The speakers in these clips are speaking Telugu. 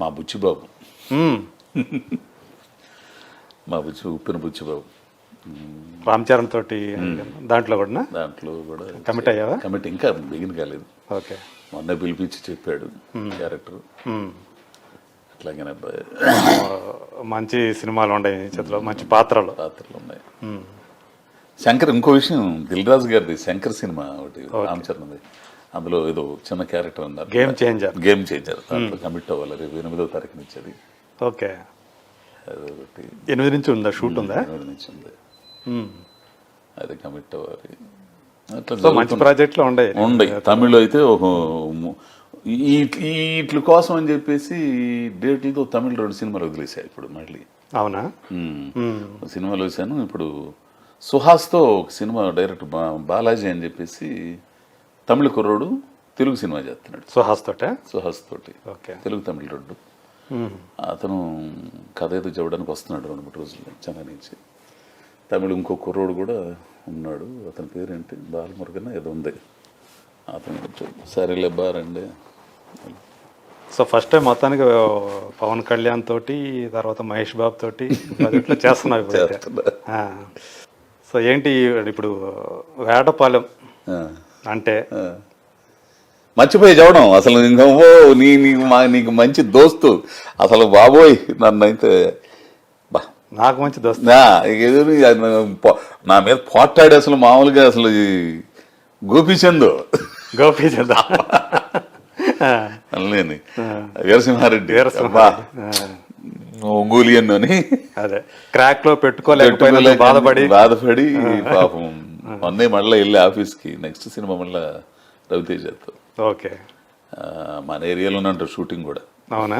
మా బుచ్చిబాబు, మ్మ్. మా ఉప్పిన బుచ్చిబాబు. రామ్ చరణ్ తోటి దాంట్లో కూడా దాంట్లో కూడా కమిట్ అయ్యావా? కమిట్ ఇంకా బిగిన్ కాలేదు. ఓకే. మొన్న పిలిపించి చెప్పాడు క్యారెక్టర్. అట్లాగే మంచి సినిమాలు ఉన్నాయి చేతిలో, మంచి పాత్రలు ఉన్నాయి. శంకర్, ఇంకో విషయం, దిల్ రాజు గారిది శంకర్ సినిమా ఒకటి రామ్ చరణ్ది, అందులో ఏదో చిన్న క్యారెక్టర్ అన్నారు, గేమ్ చేంజర్. దాంట్లో కమిట్ అవ్వాలి. రేపు 8వ తారీఖు నుంచి అది. ఓకే. అదొకటి 8 నుంచి ఉందా షూట్? ఉందా? 8 నుంచి ఉంది. అది కమిట్ అవ్వాలి. అట్లా మంచి ప్రాజెక్టులు ఉన్నాయి. తమిళ్ అయితే ఒక వీటి కోసం అని చెప్పేసి డేట్లతో తమిళ్ 2 సినిమాలు వదిలేసాయి ఇప్పుడు మళ్ళీ. అవునా? సినిమాలు వేసాను. ఇప్పుడు సుహాస్తో ఒక సినిమా డైరెక్టర్ బాలాజీ అని చెప్పేసి తమిళ కుర్రోడు తెలుగు సినిమా చేస్తున్నాడు. సుహాస్ తోటి తెలుగు తమిళ 2. అతను కథ ఏదో చెప్పడానికి వస్తున్నాడు 2-3 రోజుల్లో చెన్నై నుంచి. తమిళ ఇంకో కుర్రోడు కూడా ఉన్నాడు, అతని పేరేంటి, బాలమురుగన్ ఏదో ఉంది. అతను సరేలే బారండి. సో ఫస్ట్ టైం మొత్తానికి పవన్ కళ్యాణ్ తోటి, తర్వాత మహేష్ బాబు తోటి ప్రాజెక్టులు చేస్తున్నావు ఇప్పుడు. సో ఏంటి ఇప్పుడు వేటపాలెం అంటే మర్చిపోయి చెప్పడం అసలు. నీకు మంచి దోస్తు అసలు, బాబోయ్ నన్నైతే నాకు మంచి దోస్తు. నా మీద పోట్లాడి అసలు మామూలుగా అసలు గోపీచంద్ అనలేని వీరసింహారెడ్డి ఒంగోలియన్ అని అదే క్రాక్ లో పెట్టుకోలేకపోయినా బాధపడి పాపం మొన్నే మళ్ళీ వెళ్ళి ఆఫీస్కి నెక్స్ట్ సినిమా మళ్ళీ రవితేజతో. ఓకే. మన ఏరియాలోనే అంటారు షూటింగ్ కూడా. అవునా?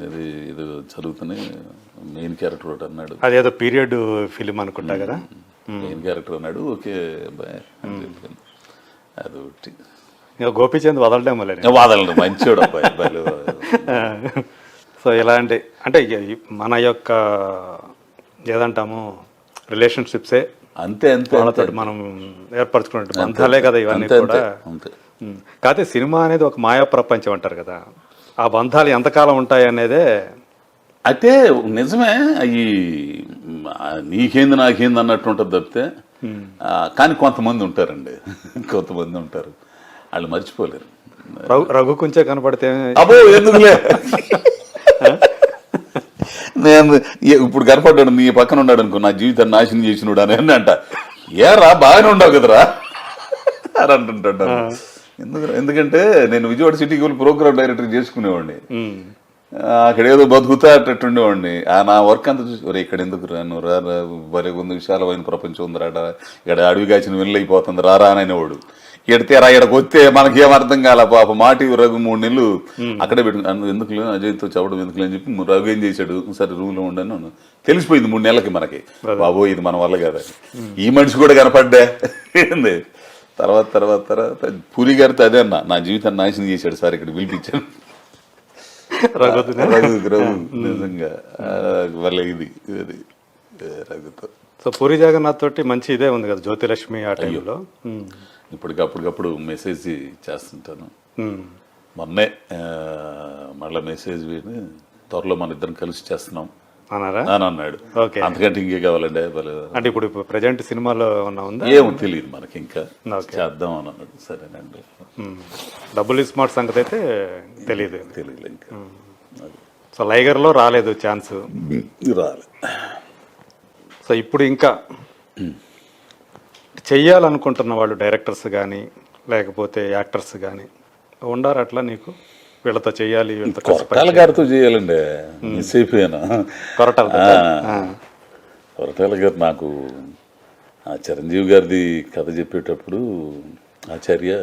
ఇది ఇది చదువుతూనే మెయిన్ క్యారెక్టర్ ఒకటి అన్నాడు, అదేదో పీరియడ్ ఫిలిం అనుకుంటా కదా, మెయిన్ క్యారెక్టర్ అన్నాడు. ఓకే బాయ్ అని చెప్పాను. అదొకటి. గోపీచంద్ వదలడం వదలడు, మంచివాడు అబ్బాయి. సో ఇలాంటి అంటే మన యొక్క ఏదంటాము రిలేషన్షిప్సే అంతే అంతే వాళ్ళతో మనం ఏర్పరచుకున్నట్టు బంధాలే కదా ఇవన్నీ కూడా. కాకపోతే సినిమా అనేది ఒక మాయా ప్రపంచం అంటారు కదా, ఆ బంధాలు ఎంతకాలం ఉంటాయి అనేదే. అయితే నిజమే, అవి నీకేంది నాకేంది అన్నట్టు ఉంటుంది తప్పితే. కానీ కొంతమంది ఉంటారండి, కొంతమంది ఉంటారు వాళ్ళు మర్చిపోలేరు. రఘు కొంచెం కనపడితే అబ్బో ఎందుకులే, నేను ఇప్పుడు కనపడ్డాడు నీ పక్కన ఉన్నాడు అనుకో, నా జీవితాన్ని నాశనం చేసినాడు అని అంట. ఏరా బాగానే ఉండవు కదరా అని అంటుంటాడు. ఎందుకంటే నేను విజయవాడ సిటీకి వెళ్ళి ప్రోగ్రామ్ డైరెక్టర్ చేసుకునేవాడిని, అక్కడ ఏదో బతుకుతా అట్టుండేవాడిని. నా వర్క్ అంతా చూసి ఇక్కడ ఎందుకు రాను, రా భలే ఉంది, విశాలమైన ప్రపంచం ఉంది రాడా, ఇక్కడ అడవి కాచిన వెళ్ళైపోతుంది రారా అని అనేవాడు. ఎడితేరా ఇక్కడికి వస్తే మనకేం అర్థం కాల. పాప మాటి రఘు 3 నెలలు అక్కడే పెట్టు, ఎందుకు అజయ్తో చెప్పడం ఎందుకు అని చెప్పి రఘు ఏం చేశాడు, సరే రూమ్ లో ఉండను తెలిసిపోయింది 3 నెలలకి మనకి. బాబో ఇది మన వల్ల కదా, ఈ మనిషి కూడా కనపడ్డా ఏంది. తర్వాత తర్వాత తర్వాత పూరి గారితో అదే అన్న, నా జీవితాన్ని నాశనం చేశాడు సార్ ఇక్కడ పిలిపించాను రఘు నిజంగా వల్ల ఇది రఘుతో. సో పూరి జగన్నాథ్ తోటి మంచి ఇదే ఉంది కదా జ్యోతిలక్ష్మి ఆ టైంలో. ఇప్పటికప్పుడు మెసేజ్ చేస్తుంటాను. మొన్నే మళ్ళీ మెసేజ్ త్వరలో మన ఇద్దరం కలిసి చేస్తున్నాం అని అన్నాడు. అంతకంటే ఇంకే కావాలండి. అంటే ఇప్పుడు ప్రెజెంట్ సినిమాలో ఉందా ఏమో తెలియదు మనకి, ఇంకా చేద్దాం అని అన్నాడు. సరేనండి. డబుల్ స్మార్ట్ సంగతి అయితే తెలియదు ఇంకా. సో లైగర్ లో రాలేదు ఛాన్స్, రాలేదు. సో ఇప్పుడు ఇంకా చెయ్యాలనుకుంటున్న వాళ్ళు డైరెక్టర్స్ కానీ లేకపోతే యాక్టర్స్ కానీ ఉండారు అట్లా, నీకు వీళ్ళతో చెయ్యాలి కొరటాల గారితో చేయాలండి, మిస్ అయిపోయాను. కొరటాల గారు నాకు ఆ చిరంజీవి గారిది కథ చెప్పేటప్పుడు ఆచార్య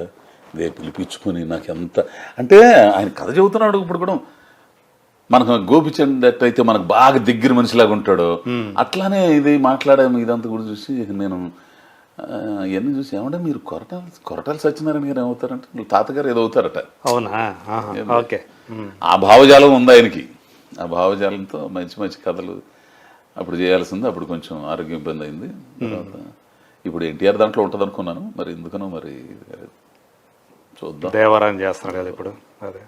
పిలిపించుకొని నాకు ఎంత అంటే, ఆయన కథ చెబుతున్నాడు ఇప్పుడు కూడా మనకు గోపిచంద్ అయితే మనకు బాగా దగ్గర మనిషిలాగా ఉంటాడు, అట్లానే ఇది మాట్లాడాము. ఇదంతా కూడా చూసి నేను ఇవన్నీ చూసి ఏమంటే మీరు కొరటాల సత్యనారాయణ గారు ఏమవుతారంటే తాతగారు ఏదో అవుతారట. అవునా? ఓకే. ఆ భావజాలం ఉంది ఆయనకి. ఆ భావజాలంతో మంచి మంచి కథలు అప్పుడు చేయాల్సింది. అప్పుడు కొంచెం ఆరోగ్యం ఇబ్బంది అయింది. ఇప్పుడు ఎన్టీఆర్ దాంట్లో ఉంటుంది అనుకున్నాను, మరి ఎందుకనో మరి చూద్దాం. దేవరాన్ని చేస్తున్నారు కదా ఇప్పుడు. అదే